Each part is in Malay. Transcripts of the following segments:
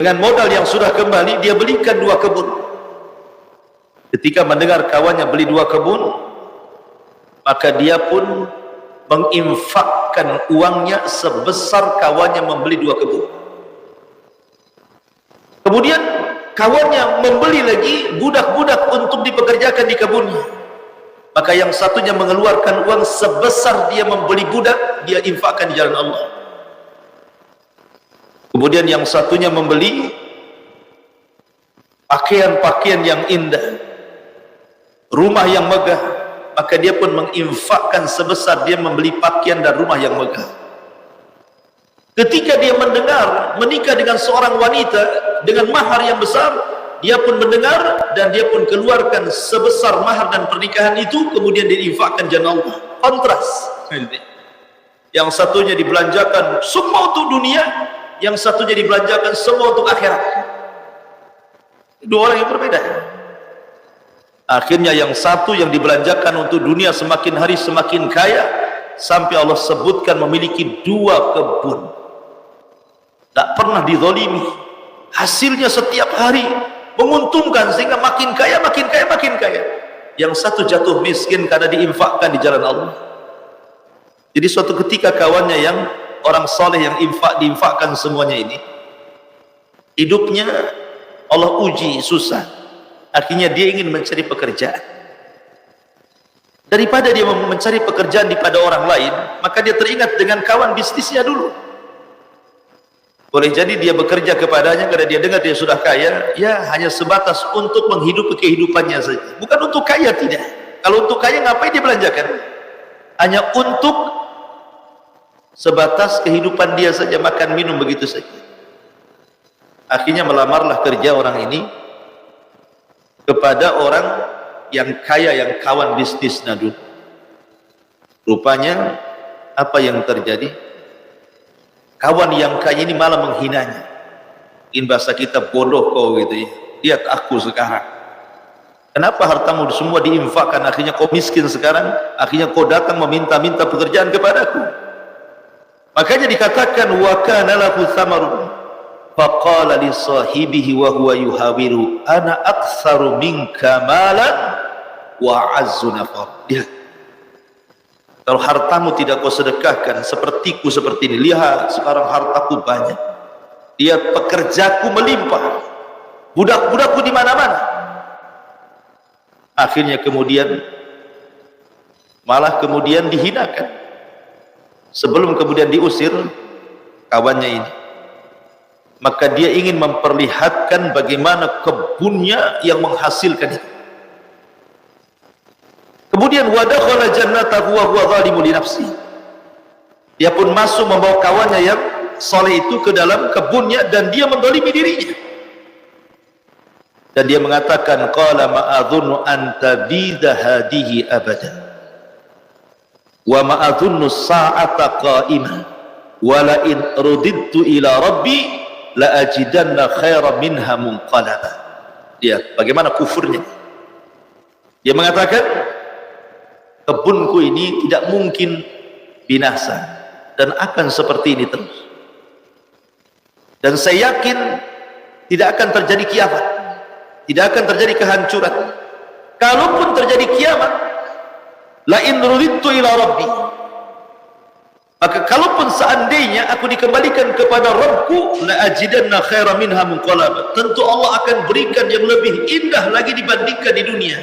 Dengan modal yang sudah kembali, dia belikan 2 kebun. Ketika mendengar kawannya beli 2 kebun, maka dia pun menginfakkan uangnya sebesar kawannya membeli 2 kebun. Kemudian kawannya membeli lagi budak-budak untuk dipekerjakan di kebunnya. Maka yang satunya mengeluarkan uang sebesar dia membeli budak, dia infakkan di jalan Allah. Kemudian yang satunya membeli pakaian-pakaian yang indah, rumah yang megah, maka dia pun menginfakkan sebesar dia membeli pakaian dan rumah yang megah. Ketika dia mendengar menikah dengan seorang wanita dengan mahar yang besar, dia pun mendengar dan dia pun keluarkan sebesar mahar dan pernikahan itu, kemudian diinfakkan jalan Allah. Kontras. Yang satunya dibelanjakan semua untuk dunia, yang satunya dibelanjakan semua untuk akhirat. 2 orang yang berbeda. Akhirnya yang satu yang dibelanjakan untuk dunia semakin hari semakin kaya, sampai Allah sebutkan memiliki 2 kebun. Tak pernah dizalimi. Hasilnya setiap hari menguntungkan sehingga makin kaya, makin kaya, makin kaya. Yang satu jatuh miskin karena diinfakkan di jalan Allah. Jadi suatu ketika kawannya yang orang soleh yang diinfakkan semuanya ini, hidupnya Allah uji susah. Akhirnya dia ingin mencari pekerjaan. Daripada dia mencari pekerjaan daripada orang lain, maka dia teringat dengan kawan bisnisnya dulu. Boleh jadi dia bekerja kepadanya karena dia dengar dia sudah kaya, ya hanya sebatas untuk menghidupi kehidupannya saja. Bukan untuk kaya, tidak. Kalau untuk kaya ngapain dia belanjakan? Hanya untuk sebatas kehidupan dia saja, makan minum begitu saja. Akhirnya melamarlah kerja orang ini kepada orang yang kaya, yang kawan bisnisnya dulu. Rupanya apa yang terjadi? Kawan yang kaya ini malah menghinanya. In bahasa kita bodoh kau gitu ya. Lihat aku sekarang. Kenapa hartamu semua diinfakkan, akhirnya kau miskin sekarang, akhirnya kau datang meminta-minta pekerjaan kepadaku. Makanya dikatakan wa kana lahu thamarun faqala li sahibihi wa huwa yuhawiru ana aktsaru minka malan wa azzu nafar. Lihat, kalau hartamu tidak kau sedekahkan sepertiku seperti ini, lihat sekarang hartaku banyak, lihat pekerjaku melimpah, budak-budakku di mana-mana. Akhirnya kemudian malah kemudian dihinakan. Sebelum kemudian diusir kawannya ini, maka dia ingin memperlihatkan bagaimana kebunnya yang menghasilkan itu. Kemudian wa dakhala jannatahu wa huwa zalimun li nafsi. Dia pun masuk membawa kawannya yang saleh itu ke dalam kebunnya dan dia menzalimi dirinya. Dan dia mengatakan qala ma'adhunnu an tabida hadihi abada wa ma'adhunnu sa'ata qa'imah wa la in rudidtu ila rabbi la ajidanna khairan minha munqalaba. Lihat bagaimana kufurnya. Dia mengatakan kebunku ini tidak mungkin binasa dan akan seperti ini terus. Dan saya yakin tidak akan terjadi kiamat, tidak akan terjadi kehancuran. Kalaupun terjadi kiamat, la in rudidtu ila rabbi, maka kalaupun seandainya aku dikembalikan kepada Rabbku, la ajidanna khairan minha munqalaba, tentu Allah akan berikan yang lebih indah lagi dibandingkan di dunia.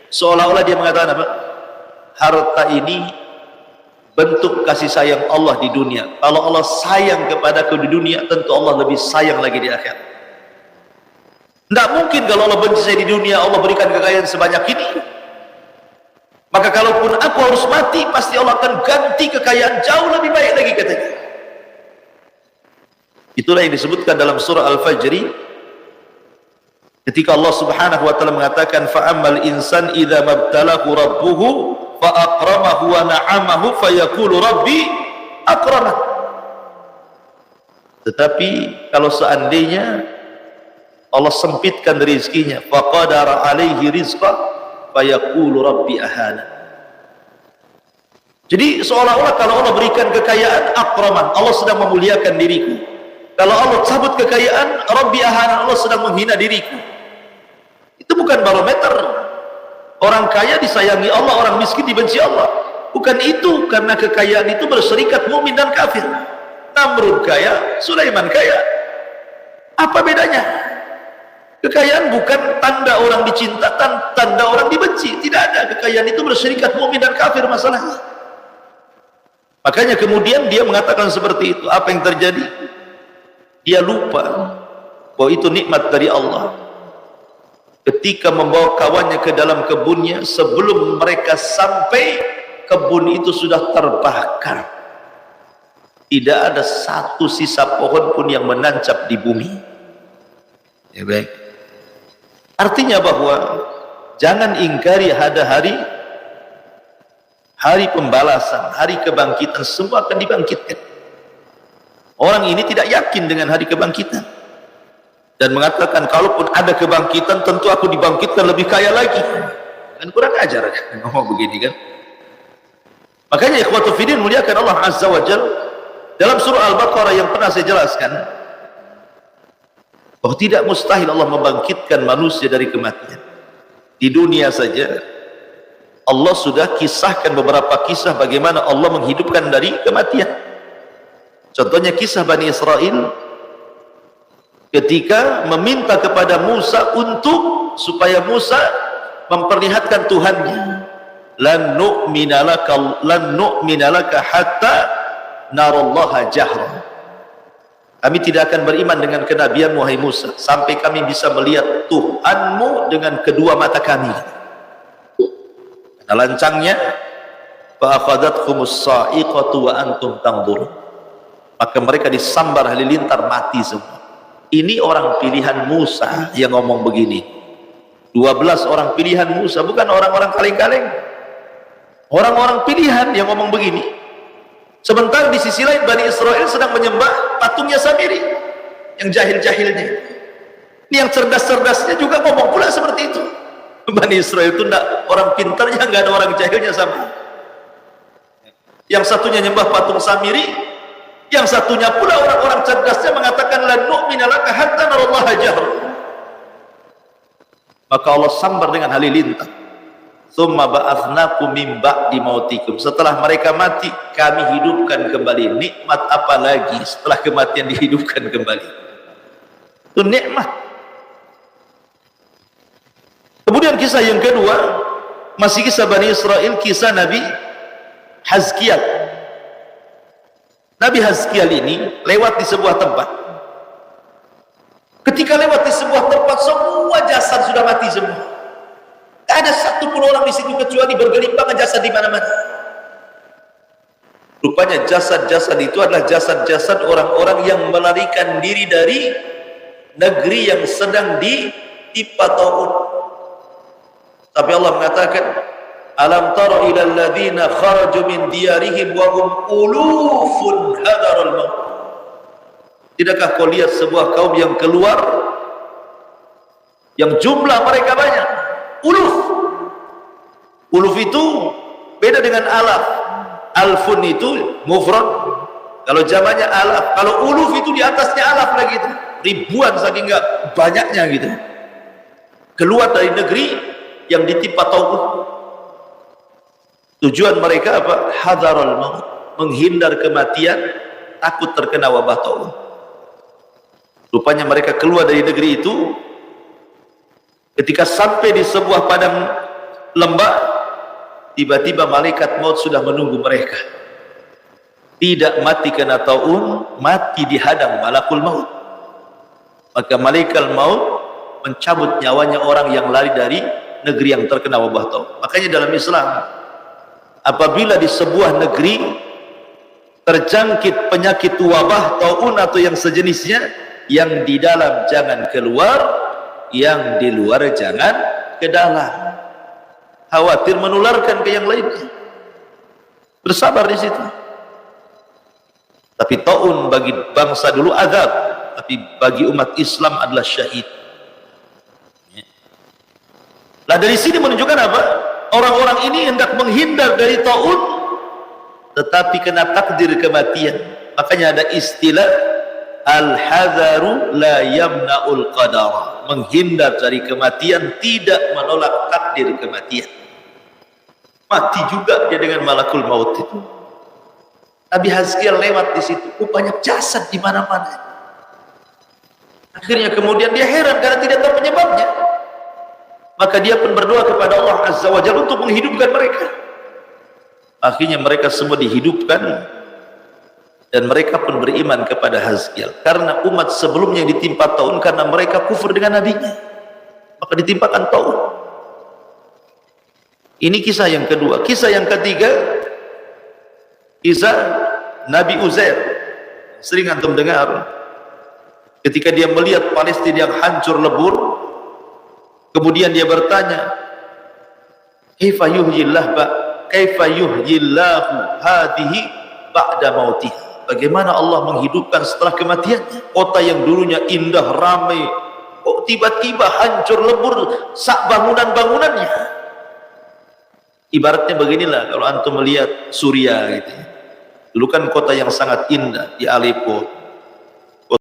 Seolah-olah dia mengatakan apa? Harta ini bentuk kasih sayang Allah di dunia. Kalau Allah sayang kepadaku di dunia, tentu Allah lebih sayang lagi di akhirat. Tidak mungkin kalau Allah benci saya di dunia, Allah berikan kekayaan sebanyak ini. Maka kalaupun aku harus mati, pasti Allah akan ganti kekayaan jauh lebih baik lagi, katanya. Itulah yang disebutkan dalam surah Al-Fajr ketika Allah Subhanahu wa taala mengatakan fa'ammal insan idza mabtalahu rabbuhu fa akramahu wa na'amahu fayaqulu rabbi akramah. Tetapi kalau seandainya Allah sempitkan rezekinya, faqadara alaihi rizqa fayaqulu rabbi ahana. Jadi seolah-olah kalau Allah berikan kekayaan, akraman, Allah sedang memuliakan diriku. Kalau Allah cabut kekayaan, Rabbi ahana, Allah sedang menghina diriku. Itu bukan barometer. Orang kaya disayangi Allah, orang miskin dibenci Allah. Bukan itu, karena kekayaan itu berserikat mukmin dan kafir. Namrud kaya, Sulaiman kaya. Apa bedanya? Kekayaan bukan tanda orang dicinta, tanda orang dibenci. Tidak ada. Kekayaan itu berserikat mukmin dan kafir masalahnya. Makanya kemudian dia mengatakan seperti itu. Apa yang terjadi? Dia lupa bahwa itu nikmat dari Allah. Ketika membawa kawannya ke dalam kebunnya, sebelum mereka sampai, kebun itu sudah terbakar. Tidak ada satu sisa pohon pun yang menancap di bumi. Ya baik. Artinya bahwa jangan ingkari ada hari pembalasan, hari kebangkitan, semua akan dibangkitkan. Orang ini tidak yakin dengan hari kebangkitan dan mengatakan kalaupun ada kebangkitan tentu aku dibangkitkan lebih kaya lagi. Kan kurang ajar ngomong begini kan. Makanya ikhwatu fiddin, muliakan Allah azza wa jalla, dalam surah Al-Baqarah yang pernah saya jelaskan bahwa tidak mustahil Allah membangkitkan manusia dari kematian. Di dunia saja Allah sudah kisahkan beberapa kisah bagaimana Allah menghidupkan dari kematian. Contohnya kisah Bani Israel ketika meminta kepada Musa supaya Musa memperlihatkan Tuhannya. Lan nu'mina laka hatta narallaha jahra. Kami tidak akan beriman dengan kenabian wahai Musa sampai kami bisa melihat Tuhanmu dengan kedua mata kami. Karena lancangnya fa akhadhathumus sa'iqatu wa antum tanzurun. Maka mereka disambar halilintar, mati semua. Ini orang pilihan Musa yang ngomong begini. 12 orang pilihan Musa, bukan orang-orang kaleng-kaleng. Orang-orang pilihan yang ngomong begini. Sementara di sisi lain Bani Israel sedang menyembah patungnya Samiri, yang jahil-jahilnya. Ini yang cerdas-cerdasnya juga ngomong pula seperti itu. Bani Israel itu enggak, orang pintarnya enggak ada orang jahilnya sama. Yang satunya nyembah patung Samiri, yang satunya pula orang-orang cerdasnya mengatakan la nu'mina laka hatta narallaha jahra. Maka Allah sambar dengan halilintar. Tsumma ba'atsnakum min ba'di mautikum. Setelah mereka mati, kami hidupkan kembali. Nikmat apa lagi setelah kematian dihidupkan kembali? Itu nikmat. Kemudian kisah yang kedua, masih kisah Bani Israel, kisah Nabi Hazkiel. Nabi Hazkiel ini lewat di sebuah tempat. Ketika lewat di sebuah tempat, semua jasad sudah mati semua. Tidak ada satu pun orang di situ kecuali bergelimpangan jasad di mana-mana. Rupanya jasad-jasad itu adalah jasad-jasad orang-orang yang melarikan diri dari negeri yang sedang ditimpa taun. Tapi Allah mengatakan, alam tara ila alladhina kharaju min diyarihim wa hum ulufun hadaral maut. Tidakkah kau lihat sebuah kaum yang keluar yang jumlah mereka banyak? Uluf itu beda dengan alaf. Alfun itu mufrad, kalau jamaknya alaf. Kalau uluf itu di atasnya alaf lagi itu, ribuan saking enggak banyaknya gitu. Keluar dari negeri yang ditimpa taun. Tujuan mereka apa? Hadarul maut, menghindar kematian, takut terkena wabah taun. Rupanya mereka keluar dari negeri itu, ketika sampai di sebuah padang lembah, tiba-tiba malaikat maut sudah menunggu mereka. Tidak mati kena taun, mati dihadang malakul maut. Maka malaikat maut mencabut nyawanya orang yang lari dari negeri yang terkena wabah taun. Makanya dalam Islam, apabila di sebuah negeri terjangkit penyakit wabah taun atau yang sejenisnya, yang di dalam jangan keluar, yang di luar jangan ke dalam. Khawatir menularkan ke yang lainnya. Bersabar di situ. Tapi taun bagi bangsa dulu azab, tapi bagi umat Islam adalah syahid. Nah, dari sini menunjukkan apa? Orang-orang ini hendak menghindar dari taun, tetapi kena takdir kematian. Makanya ada istilah al-hadharu la yamna'ul qadar, menghindar dari kematian tidak menolak takdir kematian. Mati juga dia dengan malakul maut itu. Nabi Hazkiel lewat di situ, banyak jasad di mana-mana. Akhirnya kemudian dia heran karena tidak tahu penyebabnya. Maka dia pun berdoa kepada Allah Azza wa Jalla untuk menghidupkan mereka. Akhirnya mereka semua dihidupkan dan mereka pun beriman kepada Hazkiel. Karena umat sebelumnya ditimpa taun karena mereka kufur dengan nabinya, maka ditimpakan taun. Ini kisah yang kedua. Kisah yang ketiga, kisah Nabi Uzair. Sering antum dengar ketika dia melihat Palestina yang hancur lebur, kemudian dia bertanya, kaifa yuhyillahu hadhihi ba'da mautiha. Bagaimana Allah menghidupkan setelah kematiannya? Kota yang dulunya indah, ramai, kok tiba-tiba hancur lebur sak bangunan-bangunannya. Ibaratnya beginilah kalau antum melihat Suriah gitu. Dulu kan kota yang sangat indah di Aleppo,